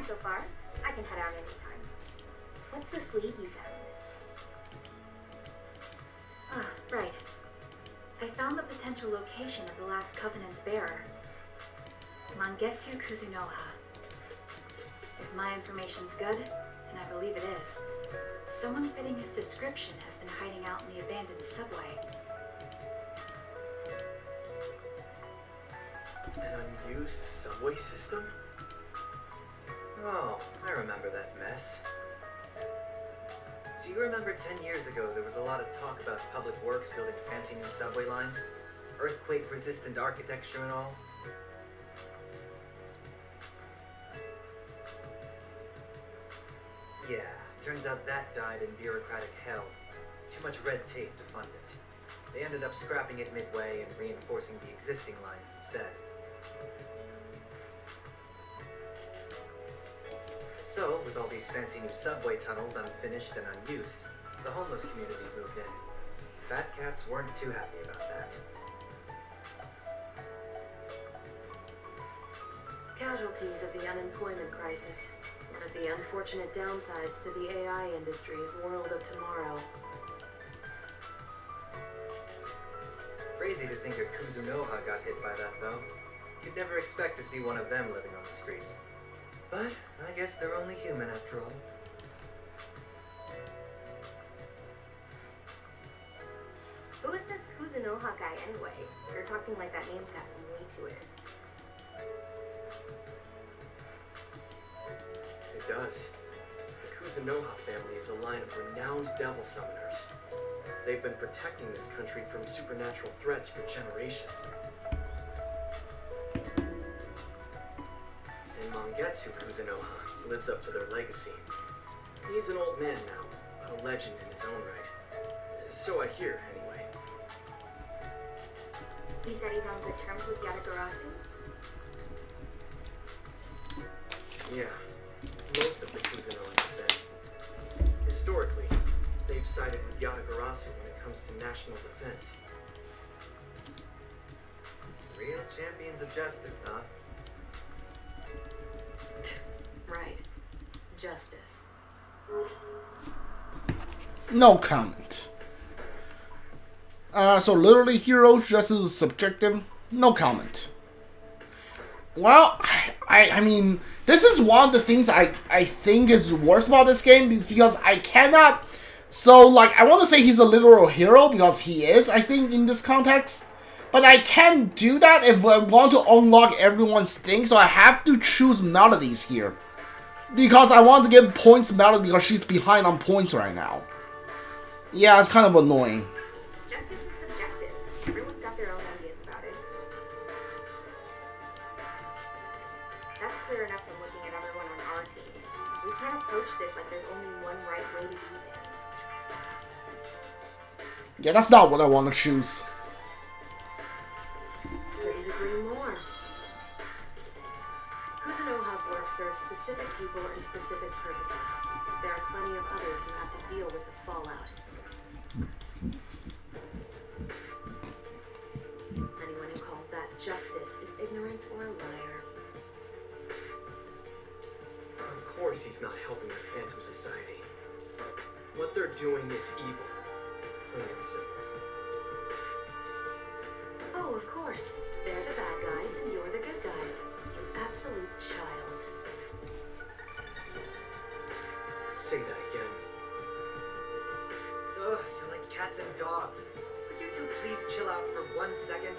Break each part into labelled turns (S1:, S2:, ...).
S1: fine so far. I can head out anytime. What's this lead you found? Ah, right. I found the potential location of the last Covenant's bearer. Mangetsu Kuzunoha. If my information's good, and I believe it is, someone fitting his description has been hiding out in the abandoned subway.
S2: An unused subway system?
S3: Oh, I remember that mess. Do you remember 10 years ago there was a lot of talk about public works building fancy new subway lines? Earthquake-resistant architecture and all? Yeah, turns out that died in bureaucratic hell. Too much red tape to fund it. They ended up scrapping it midway and reinforcing the existing lines instead. So, with all these fancy new subway tunnels unfinished and unused, the homeless communities moved in. Fat cats weren't too happy about that.
S4: Casualties of the unemployment crisis. One of the unfortunate downsides to the AI industry's world of tomorrow.
S3: Crazy to think a Kuzunoha got hit by that, though. You'd never expect to see one of them living on the streets. But I guess they're only human after all.
S1: Who is this Kuzunoha guy anyway? You're talking like that name's got some weight to it.
S2: It does. The Kuzunoha family is a line of renowned devil summoners. They've been protecting this country from supernatural threats for generations. And Mangetsu Kuzunoha lives up to their legacy. He's an old man now, but a legend in his own right. So I hear, anyway.
S1: You said he's on good terms with Yatagarasu?
S2: Yeah, most of the Kuzunohas have been. Historically, they've sided with Yatagarasu when it comes to national defense.
S3: Real champions of justice, huh?
S4: Right. Justice.
S5: No comment. So literally, heroes justice is subjective. No comment. Well, I mean, this is one of the things I think is worse about this game, is because I cannot. So, like, I want to say he's a literal hero, because he is, I think, in this context. But I can't do that if I want to unlock everyone's thing, so I have to choose Melodies here. Because I want to give points to Melody because she's behind on points right now. Yeah, it's kind of annoying.
S1: Justice is subjective. Everyone's got their own ideas about it. That's clear enough from looking at everyone on our team. We can't approach this like there's only one right way to do things.
S5: Yeah, that's not what I want to choose.
S4: Couldn't agree more. Kuzunoha's work serves specific people and specific purposes. There are plenty of others who have to deal with the fallout. Anyone who calls that justice is ignorant or a liar.
S2: Of course he's not helping the Phantom Society. What they're doing is evil. Plain and simple.
S4: Oh, of course. They're the bad guys and you're the good guys. You absolute child.
S2: Say that again.
S3: Ugh, you're like cats and dogs. Could you two please chill out for 1 second?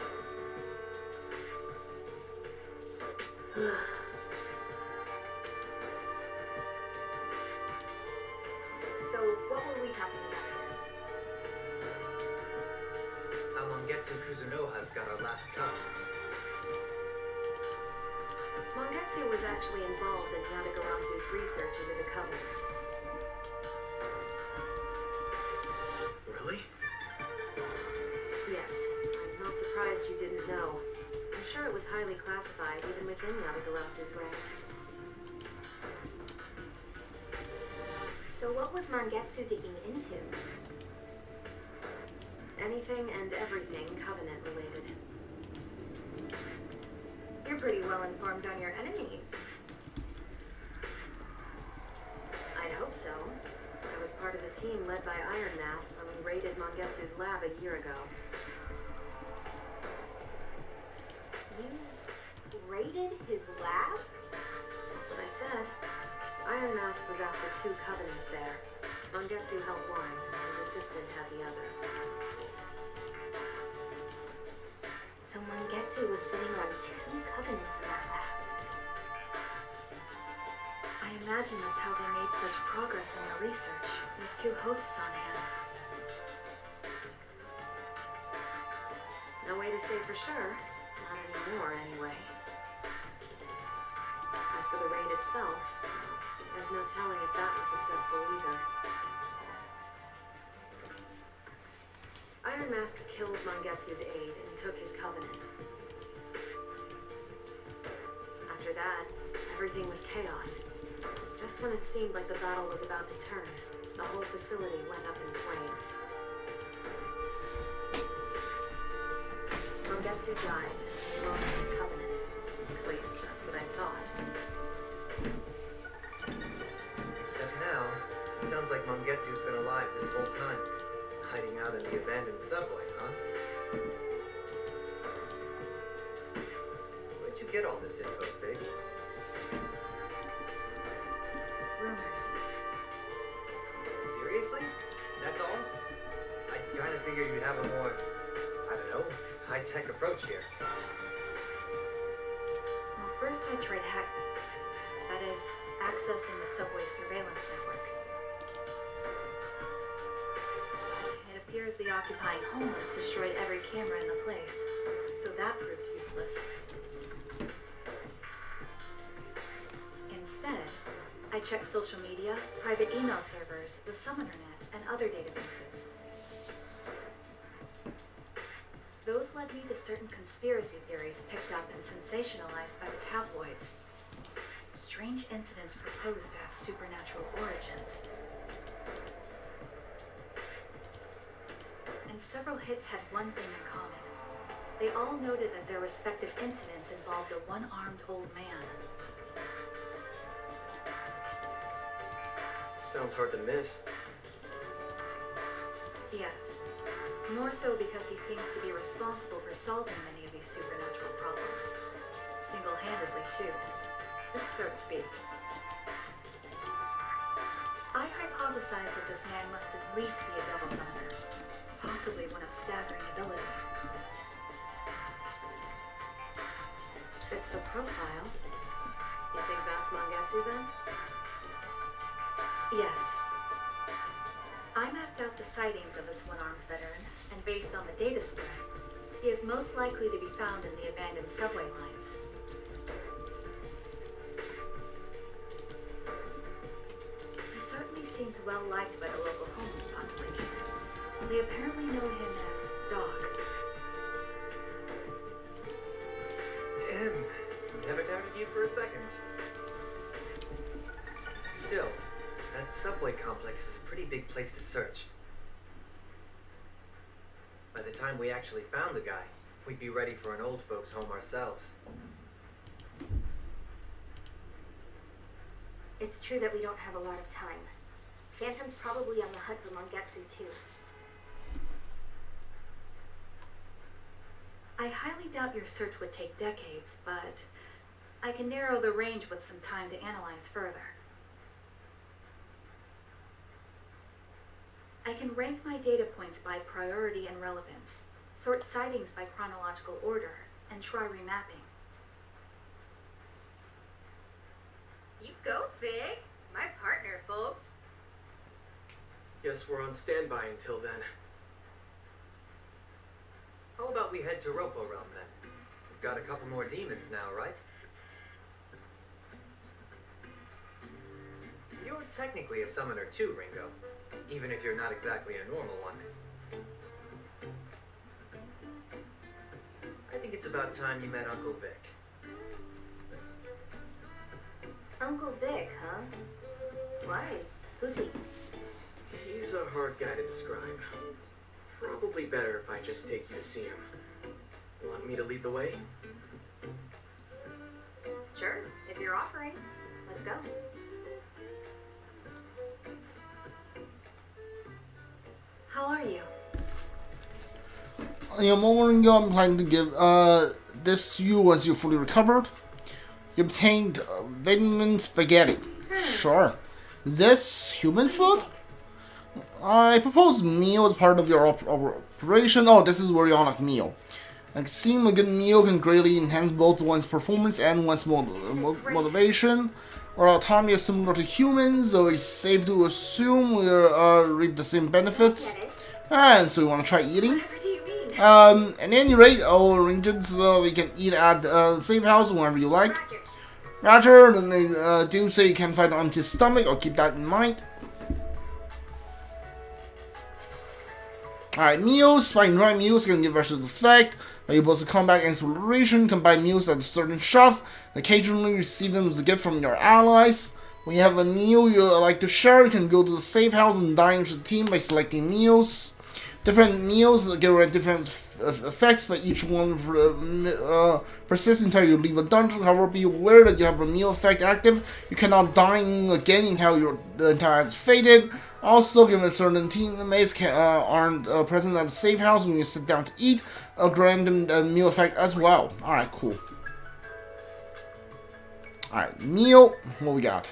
S1: So, what were we talking about here?
S3: How Mangetsu Kuzunoha's got our last covenant.
S4: Mangetsu was actually involved in Yatagarasu's research into the Covenants.
S2: Really?
S4: Yes, I'm not surprised you didn't know. I'm sure it was highly classified even within Yatagarasu's ranks.
S1: So what was Mangetsu digging into?
S4: Anything and everything Covenant related.
S1: You're pretty well informed on your enemies.
S4: team led by Iron Mask when we raided Mangetsu's lab a year ago.
S1: You raided his lab?
S4: That's what I said. Iron Mask was after 2 covenants there. Mangetsu held one, and his assistant had the other.
S1: So Mangetsu was sitting on 2 covenants in that lab. I imagine that's how they made such progress in their research, with 2 hosts on hand.
S4: No way to say for sure. Not anymore, anyway. As for the raid itself, there's no telling if that was successful either. Iron Mask killed Mangetsu's aide and took his covenant. After that, everything was chaos. Just when it seemed like the battle was about to turn, the whole facility went up in flames. Mangetsu died, and he lost his covenant. At least, that's what I thought.
S3: Except now, it sounds like Mangetsu's been alive this whole time. Hiding out in the abandoned subway, huh? Where'd you get all this info, Fig?
S1: Rumors.
S3: Seriously? That's all? I kinda figured you'd have a more, I don't know, high-tech approach here.
S1: Well, first I tried that is, accessing the subway surveillance network. It appears the occupying homeless destroyed every camera in the place, so that proved useless. Instead, I checked social media, private email servers, the SummonerNet, and other databases. Those led me to certain conspiracy theories picked up and sensationalized by the tabloids. Strange incidents proposed to have supernatural origins. And several hits had one thing in common. They all noted that their respective incidents involved a one-armed old man.
S2: Sounds hard to miss.
S1: Yes. More so because he seems to be responsible for solving many of these supernatural problems. Single-handedly, too. So to speak. I hypothesize that this man must at least be a devil summoner. Possibly one of staggering ability.
S4: Fits the profile. You think that's Mangetsu then?
S1: Yes. I mapped out the sightings of this one-armed veteran, and based on the data spread, he is most likely to be found in the abandoned subway lines. He certainly seems well liked by the local homeless population. They apparently know him as Dog.
S3: Never doubted you for a second. Still, that subway complex is a pretty big place to search. By the time we actually found the guy, we'd be ready for an old folks' home ourselves.
S6: It's true that we don't have a lot of time. Phantom's probably on the hunt for Mangetsu too.
S1: I highly doubt your search would take decades, but I can narrow the range with some time to analyze further. I can rank my data points by priority and relevance, sort sightings by chronological order, and try remapping.
S6: You go, Fig! My partner, folks!
S2: Guess we're on standby until then.
S3: How about we head to Ropo Realm then? We've got a couple more demons now, right? You're technically a summoner too, Ringo. Even if you're not exactly a normal one. I think it's about time you met Uncle Vic.
S6: Uncle Vic, huh? Why? Who's he?
S2: He's a hard guy to describe. Probably better if I just take you to see him. Want me to lead the way?
S6: Sure, if you're offering. Let's go.
S5: a moment ago, I'm planning to give this to you once you're fully recovered. You obtained vitamin spaghetti. Sure. Is this human food? I propose meal as part of your operation. Oh, this is where you unlock meal. It seems a good meal can greatly enhance both one's performance and one's motivation. Our autonomy is similar to humans, so it's safe to assume we reap the same benefits. And so you want to try eating?
S1: Whatever do you mean?
S5: At any rate, I'll arrange it so we can eat at the safe house whenever you like. Roger, and they do say you can fight an empty stomach, I'll keep that in mind. Alright, meals. Buying dry meals can give versatile effect. Able to combat exploration, can buy meals at certain shops, occasionally receive them as a gift from your allies. When you have a meal you like to share, you can go to the safe house and dine with the team by selecting meals. Different meals give different effects, but each one persists until you leave a dungeon. However, be aware that you have a meal effect active. You cannot dine again until it's faded. Also, given certain teammates aren't present at the safe house when you sit down to eat, a random meal effect as well. Alright, cool. Alright, meal. What we got?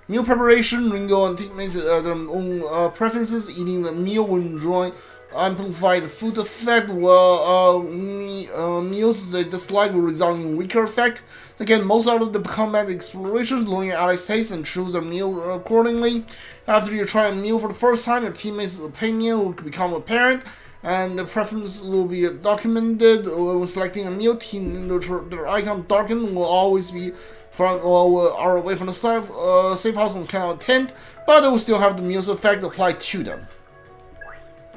S5: Meal preparation. Ringo and teammates their own preferences. Eating the meal will enjoy amplify the food effect, while meals they dislike will result in weaker effect. Again, most out of the combat explorations, learning your allies' taste and choose their meal accordingly. After you try a meal for the first time, your teammates' opinion will become apparent, and the preference will be documented. When selecting a meal, their icon darkened will always be from are away from the safe house and cannot attend, but it will still have the meal's effect applied to them.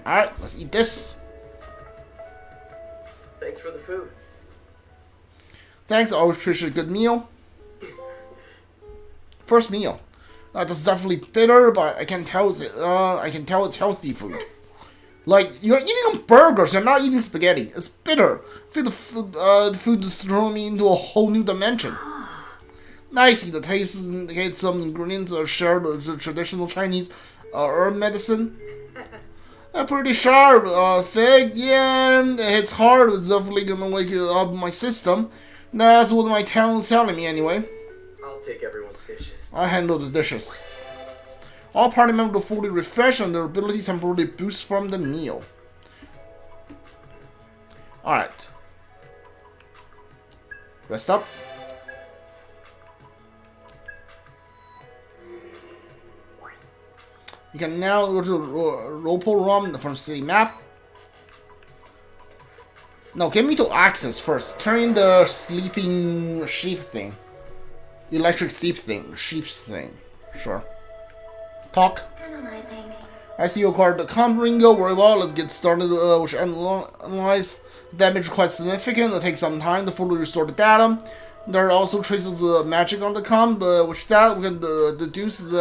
S5: Alright, let's eat this.
S2: Thanks for the food.
S5: Thanks, I always appreciate a good meal. First meal. That's definitely bitter, but I can tell it's healthy food. Like, you're eating burgers, you're not eating spaghetti. It's bitter. I feel the food is throwing me into a whole new dimension. Nice, the taste indicates some ingredients are shared with the traditional Chinese herb medicine. Pretty sharp, Fig. Yeah, it's hard. It's definitely gonna wake up my system. That's what my talent's telling me anyway.
S2: I'll take everyone's dishes.
S5: I handle the dishes. All party members will fully refresh and their abilities temporarily boost from the meal. Alright. Rest up. You can now go to Ropo Rom from city map. No, get me to access first. Turn the sleeping sheep thing. Electric sheep thing. Sheep's thing. Sure. Talk.
S6: Analyzing.
S5: I see you acquired the comp Ringo. Very well, let's get started. Which analyze damage quite significant. It'll take some time to fully restore the data. There are also traces of the magic on the comp, which that we can deduce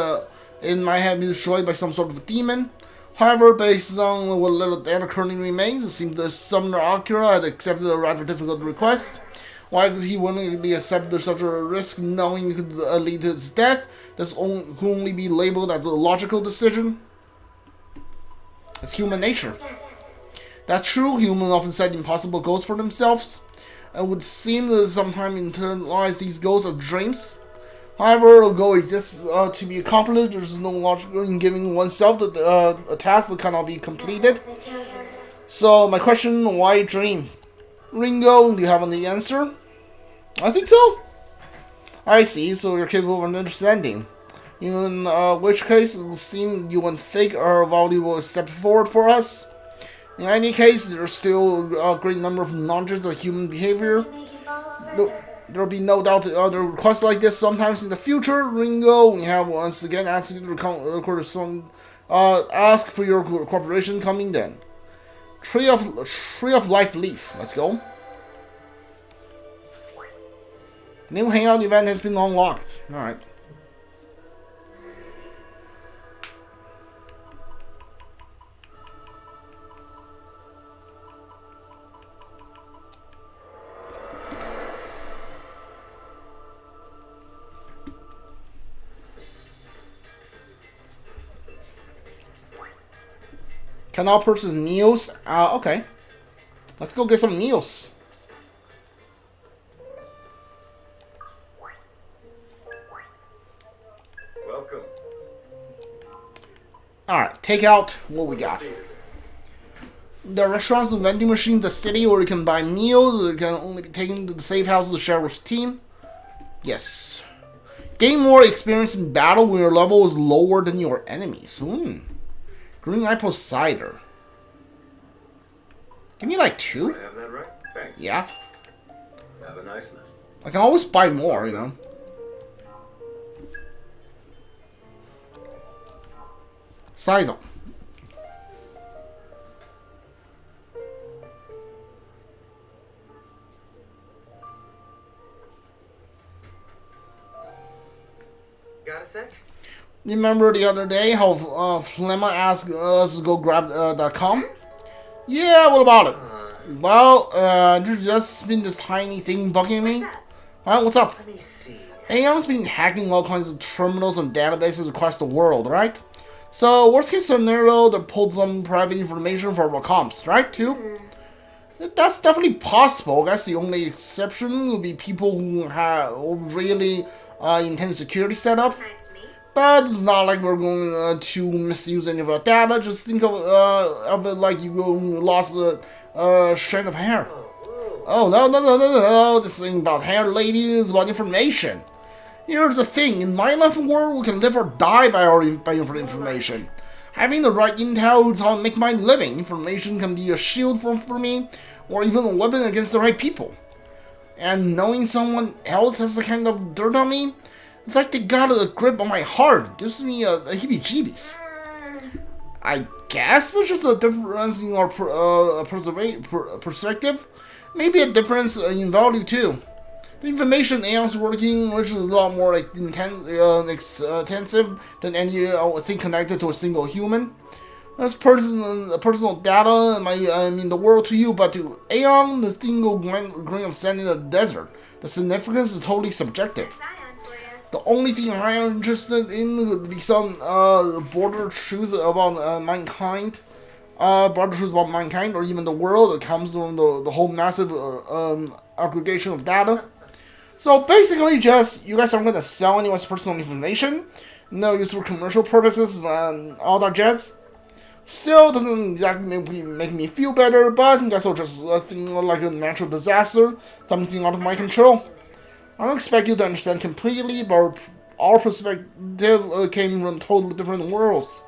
S5: it might have been destroyed by some sort of demon. However, based on what little data currently remains, it seems the summoner Akira had accepted a rather difficult request. Why would he willingly accept such a risk knowing it could lead to his death? This could only be labeled as a logical decision. It's human nature. That's true, humans often set impossible goals for themselves, and would seem to sometimes internalize these goals as dreams. However, a goal exists to be accomplished. There's no logic in giving oneself a task that cannot be completed. So, my question, why dream? Ringo, do you have any answer? I think so. I see, so you're capable of understanding. In which case, it will seem you and Fig are a valuable step forward for us. In any case, there's still a great number of knowledge of human behavior. There will be no doubt other requests like this sometimes in the future. Ringo, we have once again asked you to ask for your cooperation coming then. Tree of Life Leaf. Let's go. New hangout event has been unlocked. Alright. Cannot purchase meals. Okay. Let's go get some meals.
S7: Welcome.
S5: Alright, take out what we got. The restaurants and vending machines in the city where you can buy meals, or you can only be taken to the safe house of the sheriff's team. Yes. Gain more experience in battle when your level is lower than your enemies. Green apple cider. Give me like 2?
S7: I have that right? Thanks.
S5: Yeah.
S7: Have a nice night.
S5: I can always buy more, you know. Size up.
S3: Got a sec?
S5: Remember the other day how Flemma asked us to go grab that com? Yeah, what about it? Well, there's just been this tiny thing bugging me. Huh, what's up?
S3: Let me see.
S5: Aion's been hacking all kinds of terminals and databases across the world, right? So, worst case scenario, they pulled some private information from our comps, right, too? That's definitely possible. I guess the only exception would be people who have really intense security setup.
S6: Nice to meet.
S5: But it's not like we're going to misuse any of our data. Just think of it like you lost a strand of hair. Oh, no. This thing about hair, lady, is about information. Here's the thing. In my life world, we can live or die by our information. Having the right intel is how I make my living. Information can be a shield for me, or even a weapon against the right people. And knowing someone else has the kind of dirt on me, it's like they got a grip on my heart. It gives me a heebie-jeebies. I guess there's just a difference in our perspective. Maybe a difference in value too. The information Aion's working, which is a lot more like intensive than any thing connected to a single human. That's personal data, I mean the world to you, but to Aion, the single grain of sand in the desert. The significance is totally subjective.
S6: That's Aion for you.
S5: The only thing I am interested in would be some border truth about mankind. Broader truth about mankind, or even the world that comes from the whole massive aggregation of data. So basically, just you guys aren't gonna sell anyone's personal information, no use for commercial purposes, and all that jazz. Still doesn't exactly make me feel better, but I guess I'll just think like a natural disaster, something out of my control. I don't expect you to understand completely, but our perspective came from totally different worlds.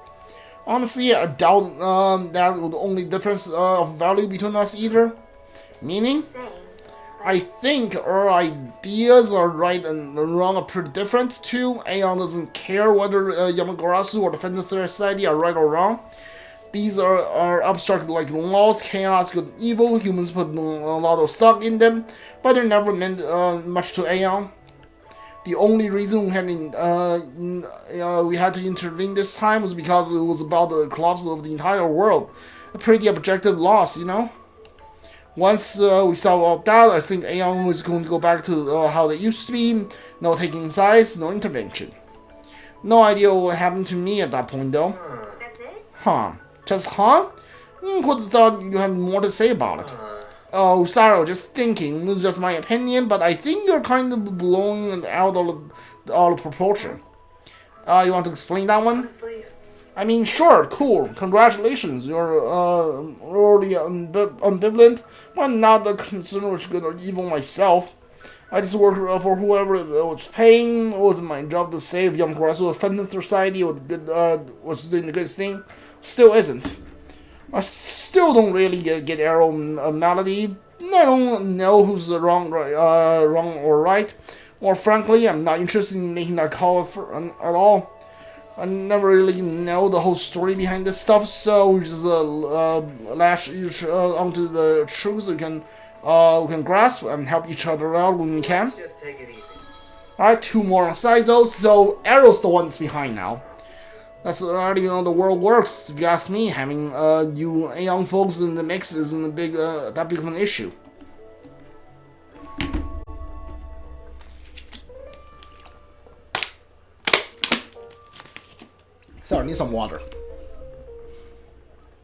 S5: Honestly, I doubt that was the only difference of value between us either. Meaning?
S6: Same.
S5: I think our ideas are right and wrong are pretty different too. Aion doesn't care whether Yamagarasu or the Phantom Society are right or wrong. These are abstract like laws, chaos, good and evil. Humans put a lot of stock in them, but they're never meant much to Aion. The only reason we had to intervene this time was because it was about the collapse of the entire world. A pretty objective loss, you know? Once we solve all that, I think Aion is going to go back to how they used to be. No taking sides, no intervention. No idea what happened to me at that point though.
S6: That's it?
S5: Huh. Just huh? Who would have thought you had more to say about it? Oh, sorry, just thinking. It's just my opinion, but I think you're kind of blowing it out of proportion. You want to explain that one?
S3: Honestly,
S5: I mean, sure, cool, congratulations. You're really ambivalent, but not the concern which good or evil myself. I just worked for whoever was paying. It was my job to save young Yamagarasu. The Phantom Society was doing the good thing. Still isn't. I still don't really get Arrow melody. I don't know who's the wrong or right. Or frankly, I'm not interested in making that call at all. I never really know the whole story behind this stuff, so we just lash onto the truth we can grasp and help each other out when we can.
S3: let's just take it easy.
S5: Alright, 2 more on Saizo, so Arrow's the one that's behind now. That's already how the world works, if you ask me. Having you young folks in the mix isn't that big of an issue. Sorry, I need some water.